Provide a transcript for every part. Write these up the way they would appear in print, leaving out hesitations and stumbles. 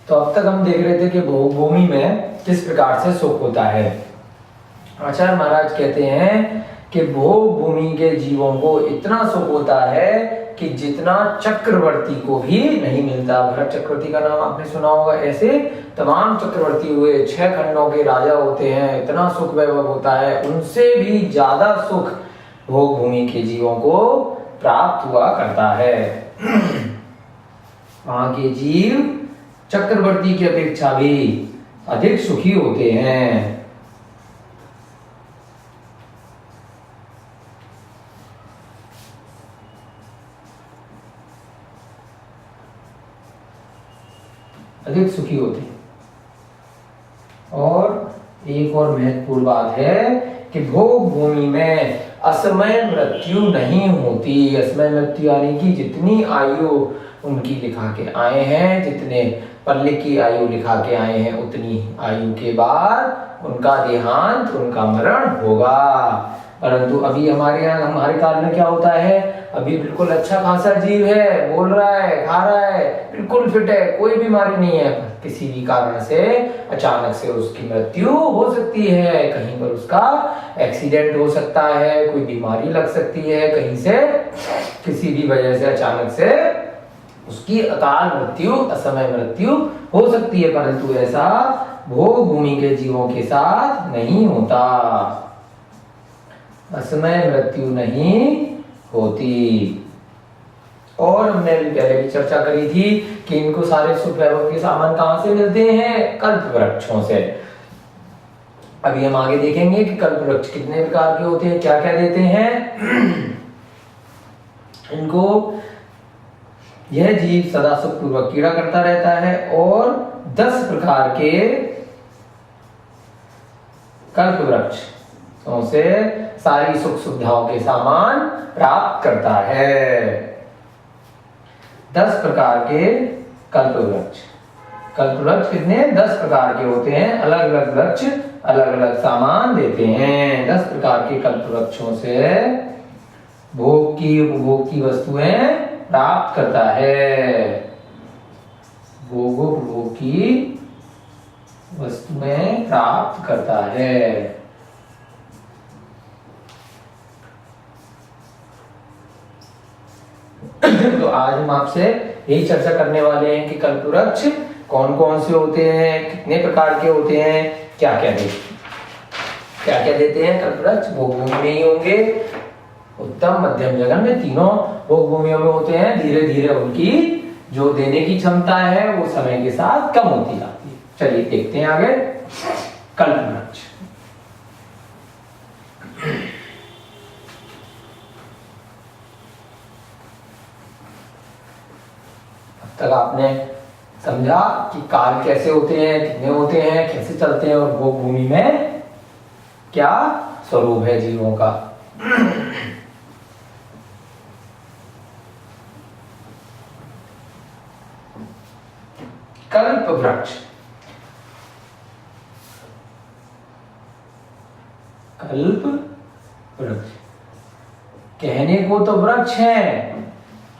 तो अब तक हम देख रहे थे कि भूमि में किस प्रकार से सुख होता है। आचार्य महाराज कहते हैं कि भूमि के जीवों को इतना सुख होता है कि जितना चक्रवर्ती को भी नहीं मिलता। भरत चक्रवर्ती का नाम आपने सुना होगा। ऐसे तमाम चक्रवर्ती हुए, 6 खंडों के राजा होते हैं, इतना सुख वैभव होता है, उनसे भी ज्यादा सुख भोग भूमि के जीवों को प्राप्त हुआ करता है। वहां के जीव चक्रवर्ती की अपेक्षा भी अधिक सुखी होते हैं। अधिक सुखी होते हैं। और एक और महत्वपूर्ण बात है कि भोग भूमि में असमय मृत्यु नहीं होती। असमय मृत्यु यानी कि जितनी आयु उनकी लिखा के आए हैं, जितने पल्ले की आयु लिखा के आए हैं, उतनी आयु के बाद उनका देहांत, उनका मरण होगा। परंतु अभी हमारे काल में क्या होता है, अभी बिल्कुल अच्छा खासा जीव है, बोल रहा है, खा रहा है, बिल्कुल फिट है, कोई बीमारी नहीं है। किसी भी कारण से अचानक से उसकी मृत्यु हो सकती है, कहीं पर उसका एक्सीडेंट हो सकता है, कोई बीमारी लग सकती है, कहीं से किसी भी वजह से अचानक से उसकी अकाल मृत्यु, असमय मृत्यु हो सकती है। परंतु ऐसा भोग भूमि के जीवों के साथ नहीं होता, असमय मृत्यु नहीं होती। और हमने पहले भी चर्चा करी थी कि इनको सारे सुख वैभव के सामान कहां से मिलते हैं, कल्प वृक्षों से। अभी हम आगे देखेंगे कि कल्प वृक्ष कितने प्रकार के होते हैं, क्या क्या देते हैं इनको। यह जीव सदा सुख पूर्वक कीड़ा करता रहता है और 10 प्रकार के कल्प वृक्ष से सारी सुख सुविधाओं के सामान प्राप्त करता है। 10 प्रकार के कल्प वृक्ष। कल्प वृक्ष कितने, 10 प्रकार के होते हैं। अलग अलग वृक्ष अलग अलग सामान देते हैं। 10 प्रकार के कल्प वृक्षों से भोग की, उपभोग की वस्तुएं प्राप्त करता है। भोगोपभोग की वस्तुएं प्राप्त करता है। तो आज हम आपसे यही चर्चा करने वाले हैं कि कल्प वृक्ष कौन कौन से होते हैं, कितने प्रकार के होते हैं, क्या क्या देते हैं। कल्प वृक्ष भोग भूमि में ही होंगे, उत्तम मध्यम जघन्य तीनों भोग भूमियों में होते हैं। धीरे धीरे उनकी जो देने की क्षमता है वो समय के साथ कम होती जाती है। चलिए देखते हैं आगे कल्प वृक्ष। अब तक आपने समझा कि काल कैसे होते हैं, कितने होते हैं, कैसे चलते हैं और भोग भूमि में क्या स्वरूप है जीवों का। कल्प वृक्ष। कल्प वृक्ष कहने को तो वृक्ष है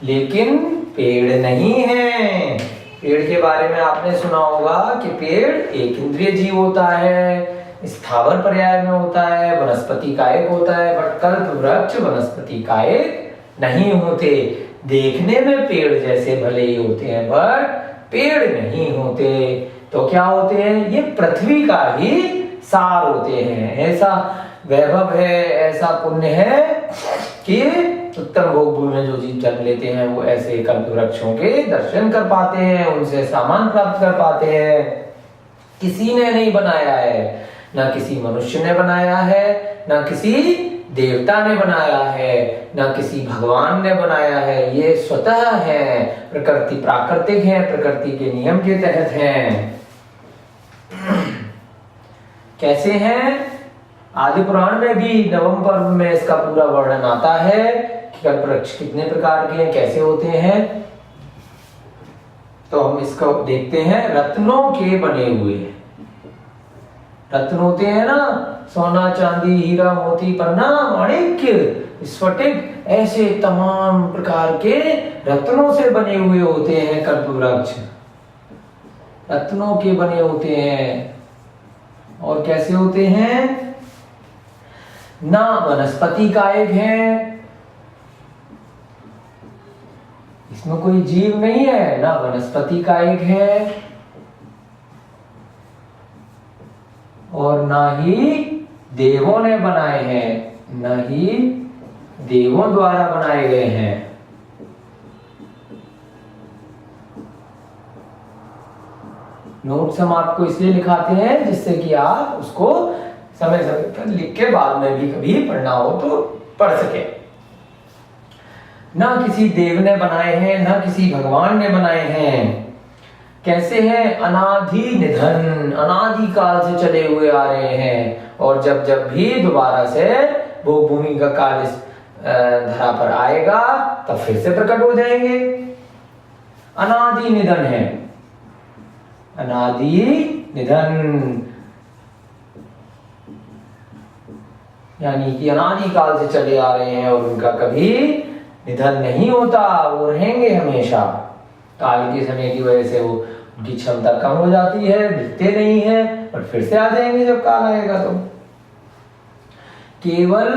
लेकिन पेड़ नहीं है। पेड़ के बारे में आपने सुना होगा कि पेड़ एक इंद्रिय जीव होता है, स्थावर पर्याय में होता है, वनस्पति कायक होता है। बट कल्प वृक्ष वनस्पति कायक नहीं होते। देखने में पेड़ जैसे भले ही होते हैं बट पेड़ नहीं होते। तो क्या होते हैं, ये पृथ्वी का ही सार होते हैं। ऐसा वैभव है, ऐसा पुण्य है कि उत्तम भोग भूमि में जो जीव जन्म लेते हैं वो ऐसे कल्प वृक्षों के दर्शन कर पाते हैं, उनसे सामान प्राप्त कर पाते हैं। किसी ने नहीं बनाया है, ना किसी मनुष्य ने बनाया है, ना किसी देवता ने बनाया है, ना किसी भगवान ने बनाया है। ये स्वतः है, प्रकृति प्राकृतिक है, प्रकृति के नियम के तहत है। कैसे हैं, आदि पुराण में भी नवम पर्व में इसका पूरा वर्णन आता है कि कल्प वृक्ष कितने प्रकार के हैं, कैसे होते हैं। तो हम इसको देखते हैं। रत्नों के बने हुए, रत्न होते हैं ना, सोना चांदी हीरा मोती पन्ना माणिक्य स्फटिक, ऐसे तमाम प्रकार के रत्नों से बने हुए होते हैं कल्प वृक्ष। रत्नों के बने होते हैं। और कैसे होते हैं? ना वनस्पति कायिक है, इसमें कोई जीव नहीं है, ना वनस्पति कायिक है और ना ही देवों ने बनाए हैं, ना ही देवों द्वारा बनाए गए हैं। नोट्स हम आपको इसलिए लिखाते हैं जिससे कि आप उसको समय समय पर लिख के बाद में भी कभी पढ़ना हो तो पढ़ सके। ना किसी देव ने बनाए हैं, ना किसी भगवान ने बनाए हैं। कैसे हैं? अनादि निधन, अनादि काल से चले हुए आ रहे हैं और जब जब भी दोबारा से वो भूमि का काल इस धरा पर आएगा तब फिर से प्रकट हो जाएंगे। अनादि निधन है, अनादि निधन यानी कि अनादि काल से चले आ रहे हैं और उनका कभी निधन नहीं होता, वो रहेंगे हमेशा। काल के समय की वजह से वो उनकी क्षमता कम हो जाती है, दिखते नहीं है और फिर से आ जाएंगे जब काल आएगा। तो केवल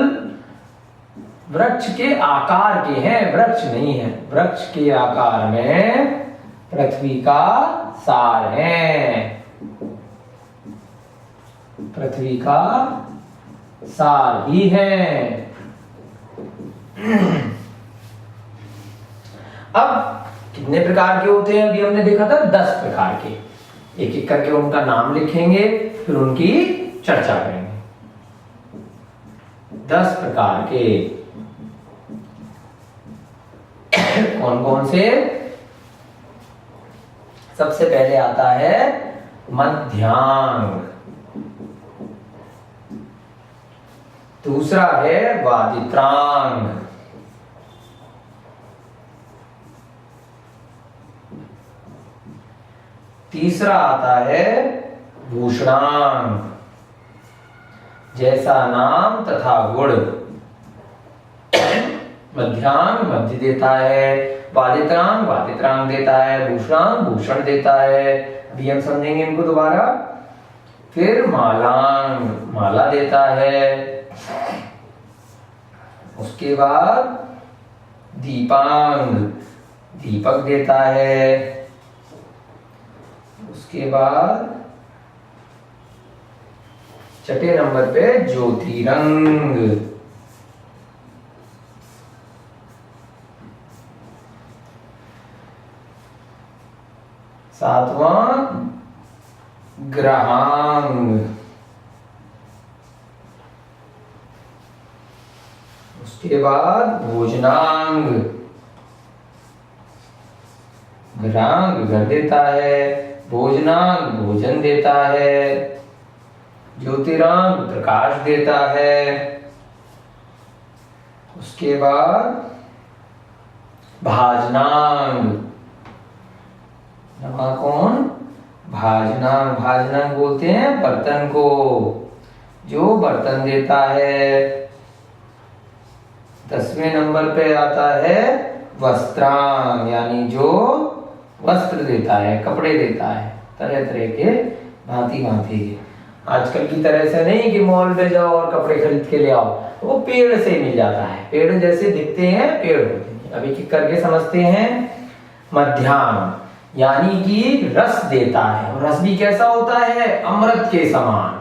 वृक्ष के आकार के हैं, वृक्ष नहीं है। वृक्ष के आकार में पृथ्वी का सार है, पृथ्वी का सार ही है। अब कितने प्रकार के होते हैं? अभी हमने देखा था 10 प्रकार के। एक एक करके उनका नाम लिखेंगे, फिर उनकी चर्चा करेंगे। 10 प्रकार के कौन कौन से? सबसे पहले आता है मध्यांग, दूसरा है वादित्रांग, तीसरा आता है भूषणांग, जैसा नाम तथा गुण। मध्यांग मध्य देता है, वादित्रांग वादित्रांग देता है, भूषणांग भूषण देता है। अभी हम समझेंगे इनको दोबारा। फिर मालांग माला देता है, उसके बाद दीपांग दीपक देता है, उसके बाद छठे नंबर पे ज्योतिरंग, सातवां ग्रहांग, उसके बाद भोजनांग, ग्रहांग घर देता है, भोजनांग भोजन देता है, ज्योतिरांग प्रकाश देता है, उसके बाद भाजनांग, कौन? भाजनांग भाजनांग बोलते हैं बर्तन को, जो बर्तन देता है। 10वें नंबर पे आता है वस्त्रांग, यानी जो वस्त्र देता है, कपड़े देता है, तरह तरह के भांति भांति के। आजकल की तरह से नहीं कि मॉल में जाओ और कपड़े खरीद के ले आओ, वो पेड़ से मिल जाता है, पेड़ जैसे दिखते हैं पेड़ होते हैं। अभी किक करके समझते हैं। मध्यांग यानी कि रस देता है, और रस भी कैसा होता है? अमृत के समान,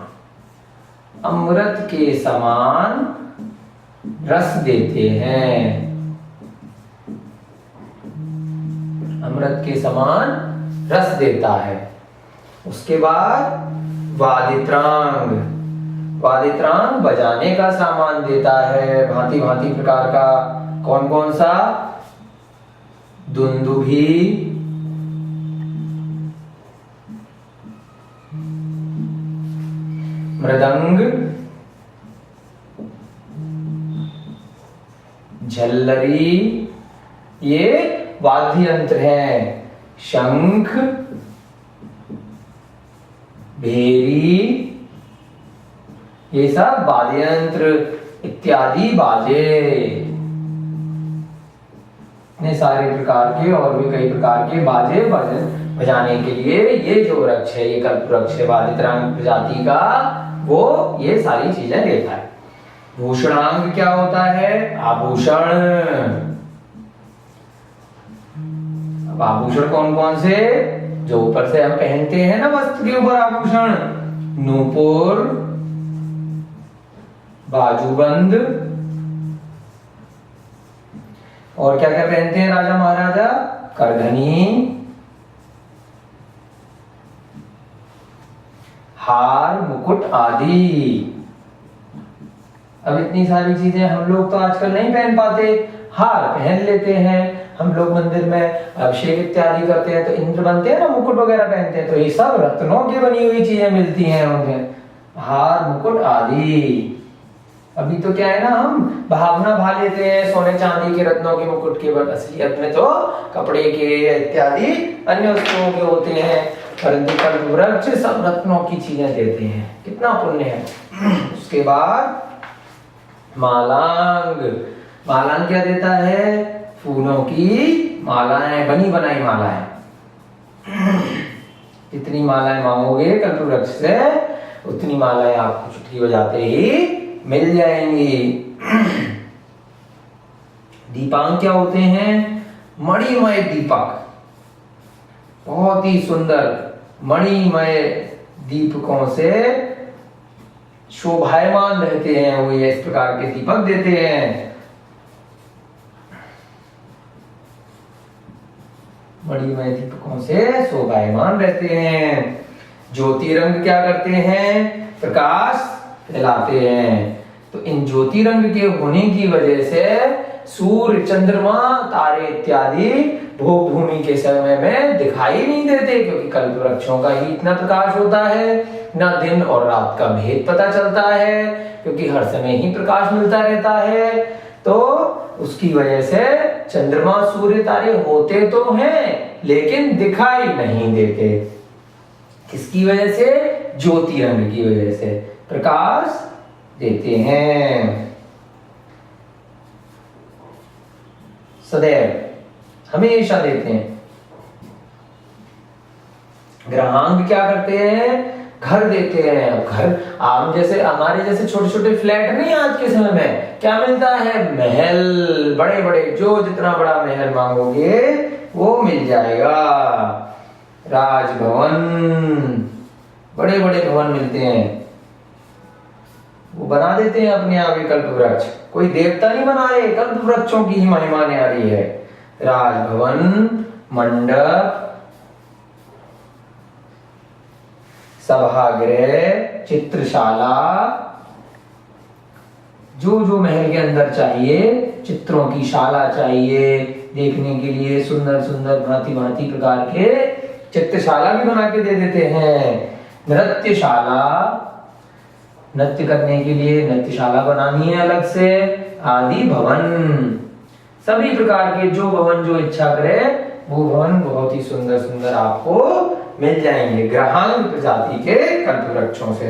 अमृत के समान रस देते हैं, अमृत के समान रस देता है। उसके बाद वादित्रांग, वादित्रांग बजाने का सामान देता है, भांति भांति प्रकार का। कौन कौन सा? दुंदुभी, मृदंग, झल्लरी, ये वाद्य यंत्र हैं। शंख, भेरी, ये सब वाद्य यंत्र इत्यादि बाजे। इतने सारे प्रकार के और भी कई प्रकार के बाजे बजाने के लिए ये जो वृक्ष है, ये कल्प वृक्ष है वादित्रांग प्रजाति का, वो ये सारी चीजें देता है। भूषणांग क्या होता है? आभूषण। अब आभूषण कौन कौन से? जो ऊपर से हम पहनते हैं ना वस्त्र के ऊपर आभूषण, नूपुर, बाजूबंद, और क्या क्या पहनते हैं राजा महाराजा? करधनी, हार, मुकुट आदि। अब इतनी सारी चीजें हम लोग तो आजकल नहीं पहन पाते, हार पहन लेते हैं हम लोग, मंदिर में अभिषेक इत्यादि करते हैं तो इंद्र बनते हैं ना, मुकुट वगैरह पहनते हैं, तो ये सब रत्नों की बनी हुई चीजें मिलती हैं उन्हें, हार, मुकुट आदि। अभी तो क्या है ना, हम भावना भा लेते हैं सोने चांदी के रत्नों के मुकुट के, बट असलियत में तो कपड़े के इत्यादि अन्य वस्तुओं के होते हैं। परंतु कल्प वृक्ष सब रत्नों की चीजें देते हैं, कितना पुण्य है। उसके बाद मालांग। मालांग क्या देता है? फूलों की मालाएं, बनी बनाई मालाएं। जितनी मालाएं मांगोगे कल्प वृक्ष से, उतनी मालाएं आपको चुटकी बजाते ही मिल जाएंगी। दीपांग क्या होते हैं? मणिमय दीपक, बहुत ही सुंदर मणिमय दीपकों से शोभायमान रहते हैं वो, ये इस प्रकार के दीपक देते हैं। मणिमय दीपकों से शोभायमान रहते हैं। ज्योतिरंग क्या करते हैं? प्रकाश फैलाते हैं। तो इन ज्योति रंग के होने की वजह से सूर्य, चंद्रमा, तारे इत्यादि भोग भूमि के समय में दिखाई नहीं देते, क्योंकि कल्प वृक्षों का ही इतना प्रकाश होता है, ना दिन और रात का भेद पता चलता है, क्योंकि हर समय ही प्रकाश मिलता रहता है। तो उसकी वजह से चंद्रमा, सूर्य, तारे होते तो हैं लेकिन दिखाई नहीं देते। किसकी वजह से? ज्योति रंग की वजह से प्रकाश देते हैं सदैव, हमेशा देते हैं। ग्रहांग क्या करते हैं? घर देते हैं। घर आम जैसे हमारे जैसे छोटे छोटे फ्लैट नहीं, आज के समय में क्या मिलता है? महल, बड़े बड़े, जो जितना बड़ा महल मांगोगे वो मिल जाएगा। राजभवन, बड़े बड़े भवन मिलते हैं, वो बना देते हैं अपने आप ही कल्प वृक्ष। कोई देवता नहीं बना रहे, कल्प वृक्षों की ही महिमा न्यारी है। राजभवन, मंडप, सभागृह, चित्रशाला, जो जो महल के अंदर चाहिए, चित्रों की शाला चाहिए देखने के लिए, सुंदर सुंदर भांति भांति प्रकार के चित्रशाला भी बना के दे देते हैं। नृत्यशाला, नृत्य करने के लिए नृत्यशाला बनानी है अलग से, आदि भवन। सभी प्रकार के जो भवन जो इच्छा करे वो भवन बहुत ही सुंदर सुंदर आपको मिल जाएंगे ग्रहांग प्रजाति के कल्प वृक्षों से।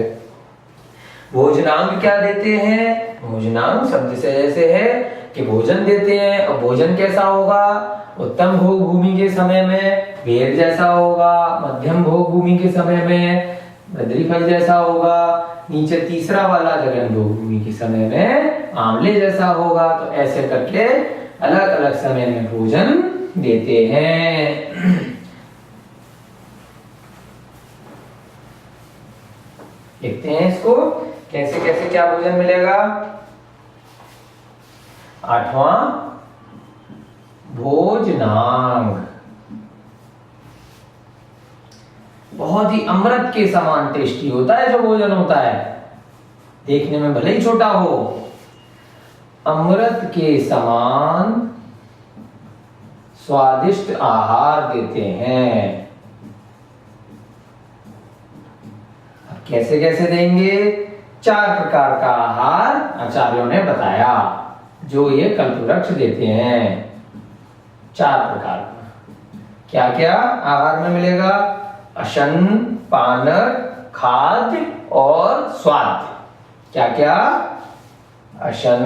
भोजनांग क्या देते हैं? भोजनांग शब्द से जैसे है कि भोजन देते हैं, और भोजन कैसा होगा? उत्तम भोग भूमि के समय में बेर जैसा होगा, मध्यम भोग भूमि के समय में बद्री फल जैसा होगा, नीचे तीसरा वाला गगन भोग भूमि के समय में आंवले जैसा होगा। तो ऐसे करके अलग अलग समय में भोजन देते हैं। देखते हैं इसको कैसे कैसे क्या भोजन मिलेगा। 8वां भोजनांग, बहुत ही अमृत के समान टेस्टी होता है जो भोजन होता है, देखने में भले ही छोटा हो, अमृत के समान स्वादिष्ट आहार देते हैं। अब कैसे कैसे देंगे? 4 प्रकार का आहार आचार्यों ने बताया जो ये कल्प वृक्ष देते हैं। 4 प्रकार का क्या क्या आहार में मिलेगा? अशन, पानक, खाद्य और स्वाद। क्या क्या? अशन,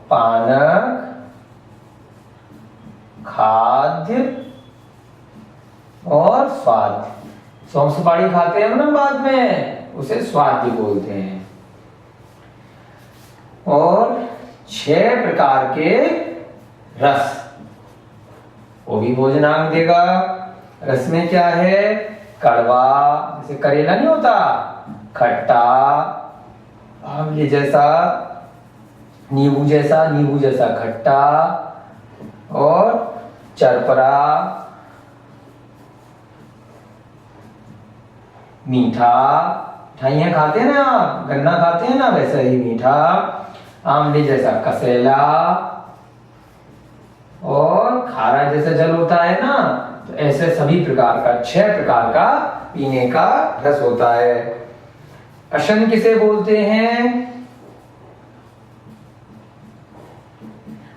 पानक, खाद्य सौंफ सुपारी खाते हैं ना बाद में, उसे स्वाद्य बोलते हैं। और 6 प्रकार के रस, वो भी भोजनांग देगा। रस में क्या है? कड़वा, जैसे करेला नहीं होता, खट्टा, आंवले जैसा, नींबू जैसा खट्टा, और चरपरा, मीठा, मिठाइयाँ खाते हैं ना, गन्ना खाते हैं ना, वैसा ही मीठा, आमले जैसा कसेला, और खारा जैसा जल होता है ना, तो ऐसे सभी प्रकार का 6 प्रकार का पीने का रस होता है। अशन किसे बोलते हैं?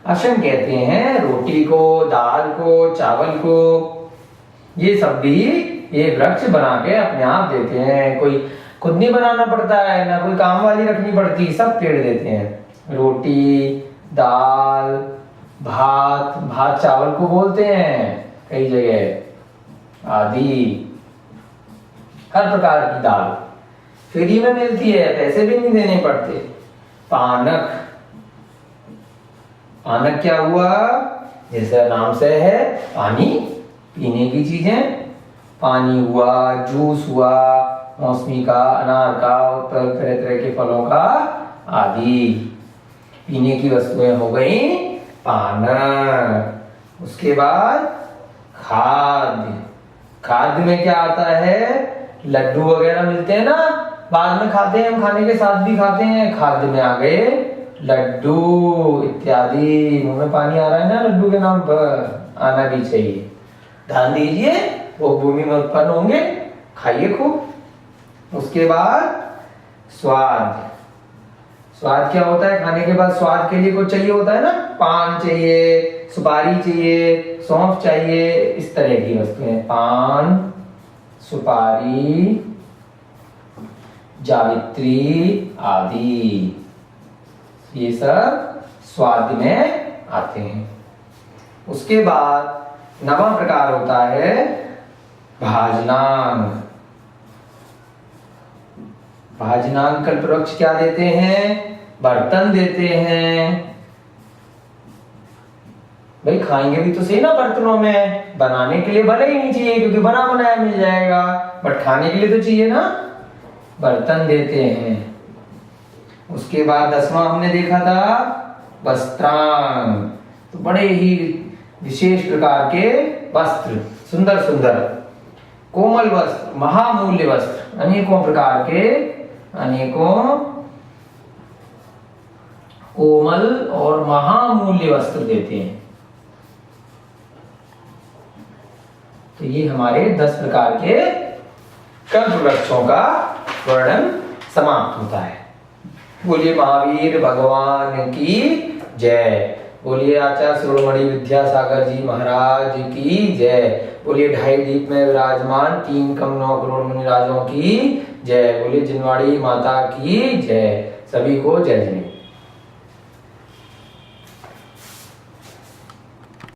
अशन कहते हैं रोटी को, दाल को, चावल को, ये सब भी ये वृक्ष बना के अपने आप देते हैं। कोई खुद नहीं बनाना पड़ता है, ना कोई काम वाली रखनी पड़ती, सब पेड़ देते हैं। रोटी, दाल, भात चावल को बोलते हैं कई जगह, आदि हर प्रकार की दाल फ्री में मिलती है, पैसे भी नहीं देने पड़ते। पानक, पानक क्या हुआ? जैसे नाम से है, पानी पीने की चीजें, पानी हुआ, जूस हुआ, मौसमी का, अनार का, तरह तरह के फलों का आदि पीने की वस्तुएं हो गई पानक। उसके बाद खाद्य, खाद्य में क्या आता है? लड्डू वगैरह मिलते हैं ना, बाद में खाते हैं हम, खाने के साथ भी खाते हैं। खाद्य में आ गए लड्डू इत्यादि। मुंह में पानी आ रहा है ना लड्डू के नाम पर, आना भी चाहिए। ध्यान दीजिए, वो भूमि में उत्पन्न होंगे, खाइए खूब। उसके बाद स्वाद, स्वाद क्या होता है? खाने के बाद स्वाद के लिए कुछ चाहिए होता है ना, पान चाहिए, सुपारी चाहिए, सौंफ चाहिए, इस तरह की वस्तुएं। पान, सुपारी, जावित्री आदि, ये सब स्वाद में आते हैं। उसके बाद 9वां प्रकार होता है भाजनांग। भाजनांग कल्प वृक्ष क्या देते हैं? बर्तन देते हैं। भाई खाएंगे भी तो सही ना बर्तनों में, बनाने के लिए भले ही नहीं चाहिए क्योंकि बना बनाया मिल जाएगा, बट खाने के लिए तो चाहिए ना, बर्तन देते हैं। उसके बाद 10वां हमने देखा था वस्त्रांग, तो बड़े ही विशेष प्रकार के वस्त्र, सुंदर सुंदर कोमल वस्त्र, महामूल्य वस्त्र, अनेकों प्रकार के, अनेकों कोमल और महामूल्य वस्त्र देते हैं। तो ये हमारे 10 प्रकार के कल्प वृक्षों का वर्णन समाप्त होता है। बोलिए महावीर भगवान की जय। बोलिए आचार्य शिरोमणि विद्यासागर जी महाराज की जय। बोलिए 2.5 दीप में विराजमान 3,9 करोड़ मुनिराजों की जय। बोलिए जिनवाड़ी माता की जय। सभी को जय जय।